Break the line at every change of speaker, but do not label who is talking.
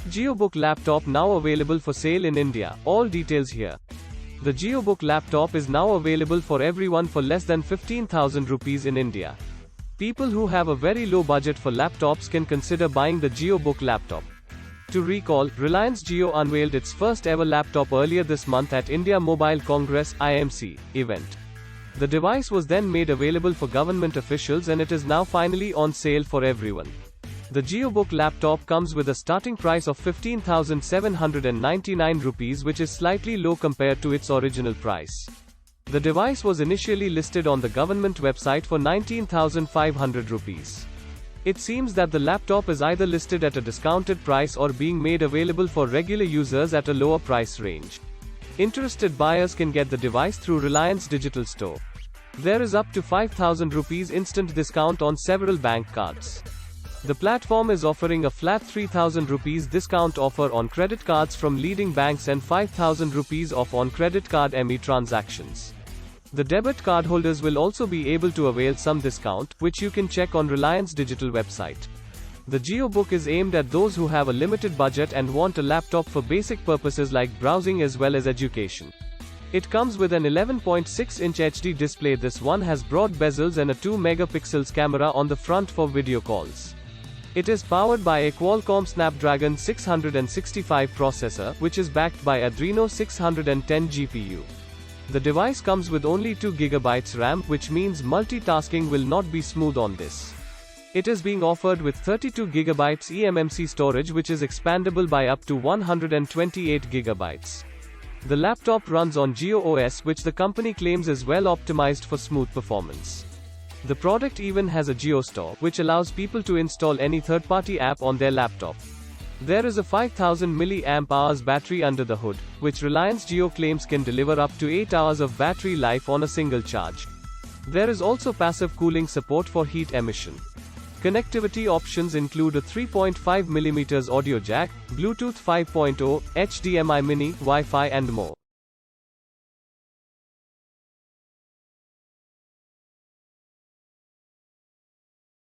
JioBook laptop now available for sale in India. All details here. The JioBook laptop is now available for everyone for less than 15,000 rupees in India. People who have a very low budget for laptops can consider buying the JioBook laptop. To recall, Reliance Jio unveiled its first ever laptop earlier this month at India Mobile Congress (IMC) event. The device was then made available for government officials and it is now finally on sale for everyone. The JioBook laptop comes with a starting price of 15,799 rupees, which is slightly low compared to its original price. The device was initially listed on the government website for 19,500 rupees. It seems that the laptop is either listed at a discounted price or being made available for regular users at a lower price range. Interested buyers can get the device through Reliance Digital Store. There is up to 5,000 rupees instant discount on several bank cards. The platform is offering a flat 3,000 rupees discount offer on credit cards from leading banks and 5,000 rupees off on credit card ME transactions. The debit card holders will also be able to avail some discount, which you can check on Reliance Digital website. The JioBook is aimed at those who have a limited budget and want a laptop for basic purposes like browsing as well as education. It comes with an 11.6-inch HD display. This one has broad bezels and a 2-megapixels camera on the front for video calls. It is powered by a Qualcomm Snapdragon 665 processor, which is backed by Adreno 610 GPU. The device comes with only 2 GB RAM, which means multitasking will not be smooth on this. It is being offered with 32 GB eMMC storage, which is expandable by up to 128 GB. The laptop runs on JioOS, which the company claims is well optimized for smooth performance. The product even has a JioStore, which allows people to install any third-party app on their laptop. There is a 5000 mAh battery under the hood, which Reliance Jio claims can deliver up to 8 hours of battery life on a single charge. There is also passive cooling support for heat emission. Connectivity options include a 3.5mm audio jack, Bluetooth 5.0, HDMI mini, Wi-Fi and more.